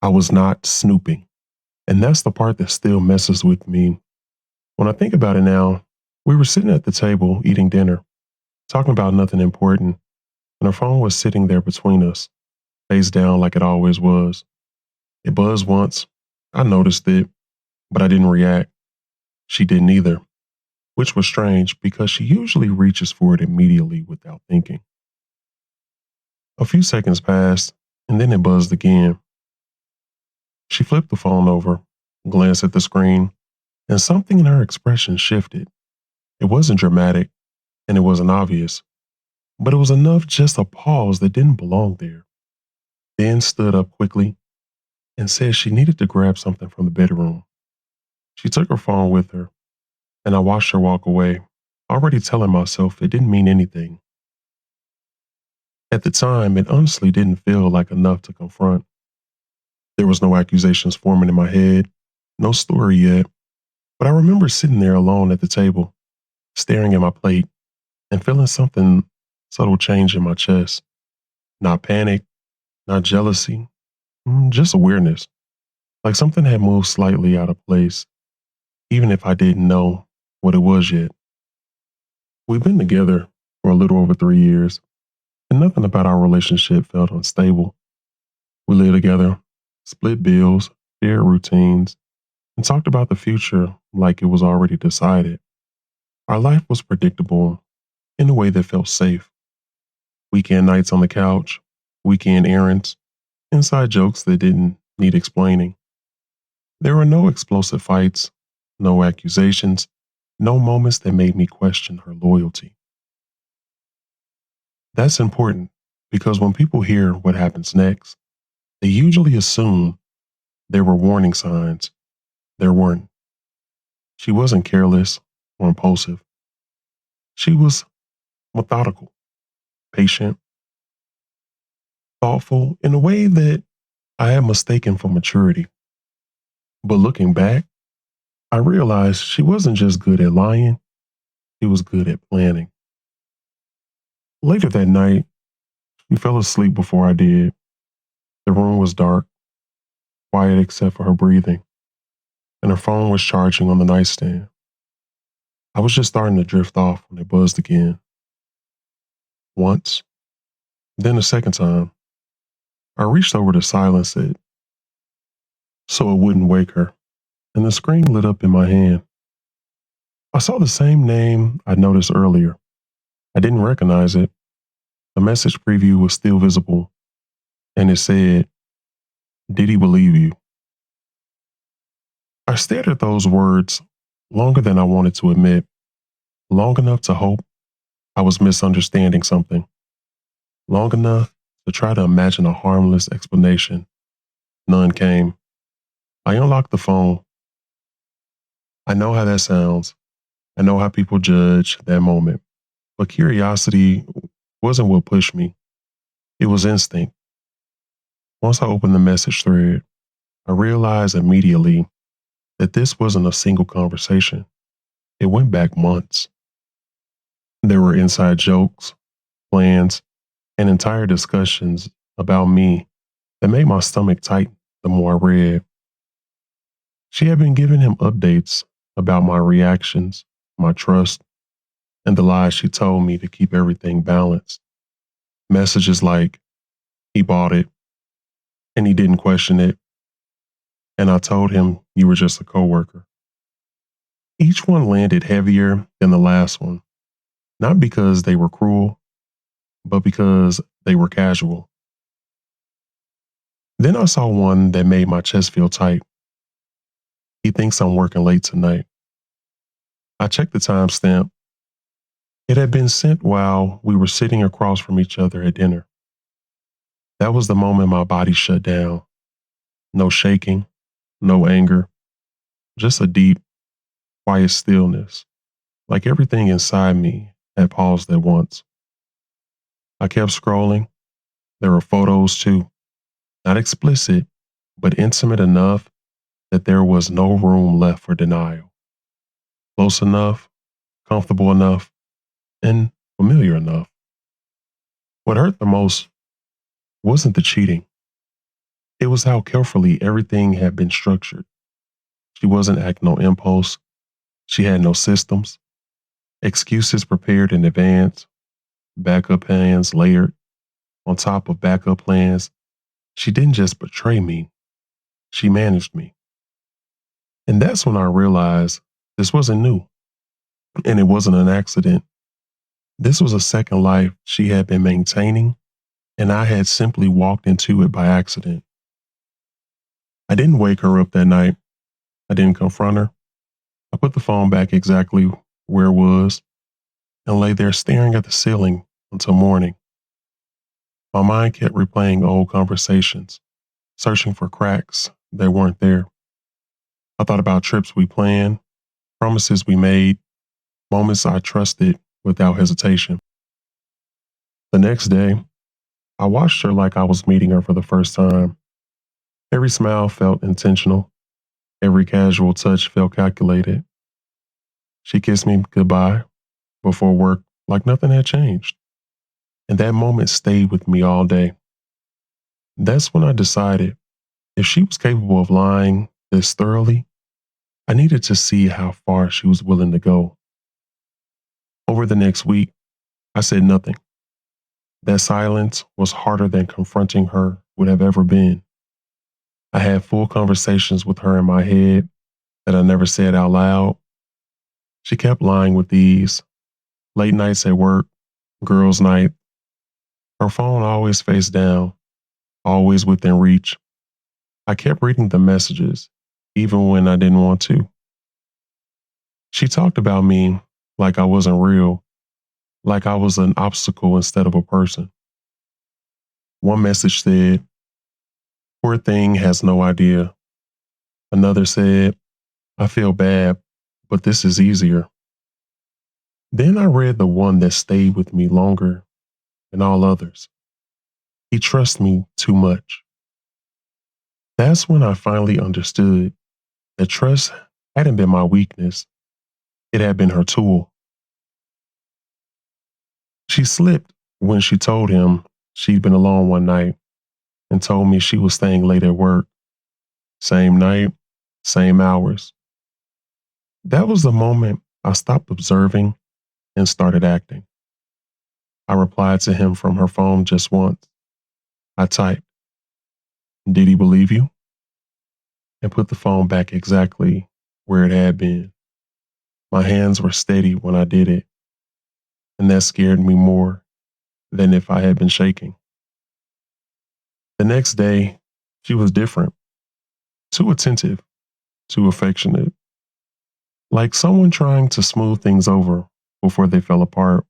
I was not snooping. And that's the part that still messes with me. When I think about it now, we were sitting at the table eating dinner, talking about nothing important, and her phone was sitting there between us, face down like it always was. It buzzed once. I noticed it, but I didn't react. She didn't either, which was strange because she usually reaches for it immediately without thinking. A few seconds passed, and then it buzzed again. She flipped the phone over, glanced at the screen, and something in her expression shifted. It wasn't dramatic, and it wasn't obvious, but it was enough just a pause that didn't belong there. Then stood up quickly and said she needed to grab something from the bedroom. She took her phone with her, and I watched her walk away, already telling myself it didn't mean anything. At the time, it honestly didn't feel like enough to confront. There was no accusations forming in my head, no story yet, but I remember sitting there alone at the table, staring at my plate and feeling something subtle change in my chest. Not panic, not jealousy, just awareness. Like something had moved slightly out of place, even if I didn't know what it was yet. We've been together for a little over 3 years, and nothing about our relationship felt unstable. We lived together, split bills, shared routines, and talked about the future like it was already decided. Our life was predictable in a way that felt safe. Weekend nights on the couch, weekend errands, inside jokes that didn't need explaining. There were no explosive fights, no accusations, no moments that made me question her loyalty. That's important because when people hear what happens next, they usually assume there were warning signs. There weren't. She wasn't careless or impulsive. She was methodical, patient, thoughtful in a way that I had mistaken for maturity. But looking back, I realized she wasn't just good at lying, she was good at planning. Later that night, she fell asleep before I did. The room was dark, quiet except for her breathing, and her phone was charging on the nightstand. I was just starting to drift off when it buzzed again. Once, then a second time. I reached over to silence it so it wouldn't wake her, and the screen lit up in my hand. I saw the same name I noticed earlier. I didn't recognize it. The message preview was still visible, and it said, "Did he believe you?" I stared at those words longer than I wanted to admit, long enough to hope I was misunderstanding something, long enough to try to imagine a harmless explanation. None came. I unlocked the phone. I know how that sounds. I know how people judge that moment. But curiosity wasn't what pushed me, it was instinct. Once I opened the message thread, I realized immediately that this wasn't a single conversation. It went back months. There were inside jokes, plans, and entire discussions about me that made my stomach tighten the more I read. She had been giving him updates about my reactions, my trust, and the lies she told me to keep everything balanced. Messages like, he bought it, and he didn't question it, and I told him you were just a coworker. Each one landed heavier than the last one, not because they were cruel, but because they were casual. Then I saw one that made my chest feel tight. He thinks I'm working late tonight. I checked the timestamp. It had been sent while we were sitting across from each other at dinner. That was the moment my body shut down. No shaking, no anger, just a deep, quiet stillness, like everything inside me had paused at once. I kept scrolling. There were photos too, not explicit, but intimate enough that there was no room left for denial. Close enough, comfortable enough, and familiar enough. What hurt the most wasn't the cheating, It was how carefully everything had been structured. She wasn't acting on impulse. She had no systems, excuses prepared in advance, backup plans layered on top of backup plans. She didn't just betray me, she managed me. And that's when I realized this wasn't new and it wasn't an accident. This was a second life she had been maintaining, and I had simply walked into it by accident. I didn't wake her up that night. I didn't confront her. I put the phone back exactly where it was and lay there staring at the ceiling until morning. My mind kept replaying old conversations, searching for cracks that weren't there. I thought about trips we planned, promises we made, moments I trusted without hesitation. The next day, I watched her like I was meeting her for the first time. Every smile felt intentional. Every casual touch felt calculated. She kissed me goodbye before work like nothing had changed. And that moment stayed with me all day. That's when I decided if she was capable of lying this thoroughly, I needed to see how far she was willing to go. Over the next week, I said nothing. That silence was harder than confronting her would have ever been. I had full conversations with her in my head that I never said out loud. She kept lying with ease. Late nights at work, girls' night. Her phone always face down, always within reach. I kept reading the messages, even when I didn't want to. She talked about me like I wasn't real, like I was an obstacle instead of a person. One message said, "Poor thing has no idea." Another said, "I feel bad, but this is easier." Then I read the one that stayed with me longer than all others. He trusts me too much. That's when I finally understood that trust hadn't been my weakness, it had been her tool. She slipped when she told him she'd been alone one night and told me she was staying late at work. Same night, same hours. That was the moment I stopped observing and started acting. I replied to him from her phone just once. I typed, "Did he believe you?" and put the phone back exactly where it had been. My hands were steady when I did it, and that scared me more than if I had been shaking. The next day, she was different, too attentive, too affectionate, like someone trying to smooth things over before they fell apart.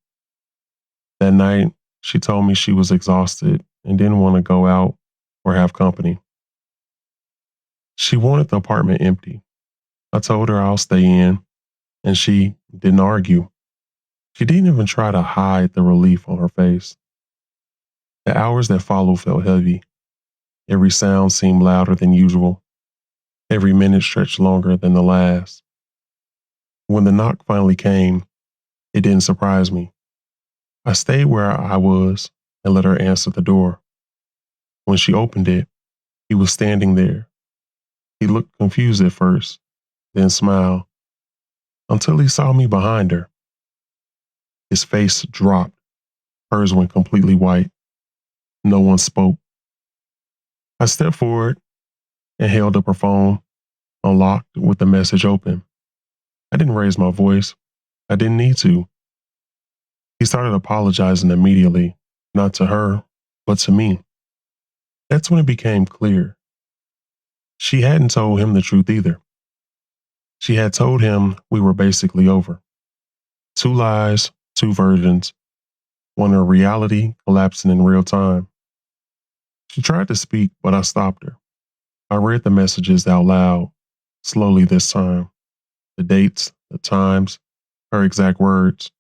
That night, she told me she was exhausted and didn't want to go out or have company. She wanted the apartment empty. I told her I'll stay in, and she didn't argue. She didn't even try to hide the relief on her face. The hours that followed felt heavy. Every sound seemed louder than usual. Every minute stretched longer than the last. When the knock finally came, it didn't surprise me. I stayed where I was and let her answer the door. When she opened it, he was standing there. He looked confused at first, then smiled, until he saw me behind her. His face dropped. Hers went completely white. No one spoke. I stepped forward and held up her phone, unlocked with the message open. I didn't raise my voice. I didn't need to. He started apologizing immediately, not to her, but to me. That's when it became clear. She hadn't told him the truth either. She had told him we were basically over. Two lies, two versions, one of reality collapsing in real time. She tried to speak, but I stopped her. I read the messages out loud, slowly this time. The dates, the times, her exact words.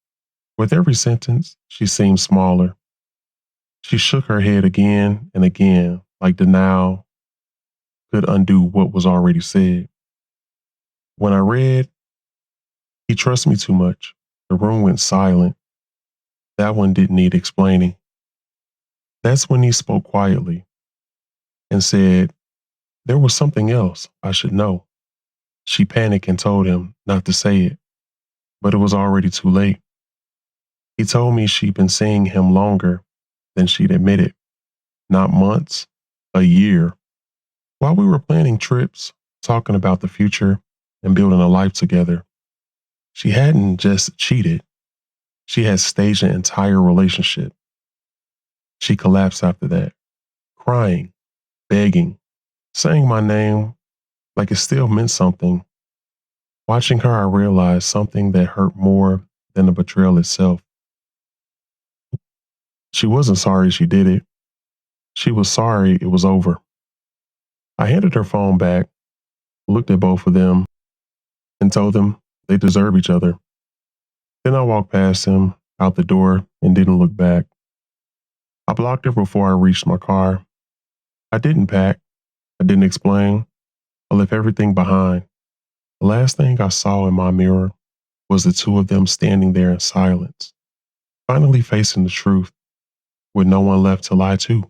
With every sentence, she seemed smaller. She shook her head again and again, like denial could undo what was already said. When I read, "He trusts me too much," the room went silent. That one didn't need explaining. That's when he spoke quietly and said, there was something else I should know. She panicked and told him not to say it, but it was already too late. He told me she'd been seeing him longer than she'd admitted, not months, a year. While we were planning trips, talking about the future, and building a life together, she hadn't just cheated, she had staged an entire relationship. She collapsed after that, crying, begging, saying my name like it still meant something. Watching her, I realized something that hurt more than the betrayal itself. She wasn't sorry she did it. She was sorry it was over. I handed her phone back, looked at both of them, and told them they deserve each other. Then I walked past him, out the door, and didn't look back. I blocked her before I reached my car. I didn't pack. I didn't explain. I left everything behind. The last thing I saw in my mirror was the two of them standing there in silence, finally facing the truth with no one left to lie to.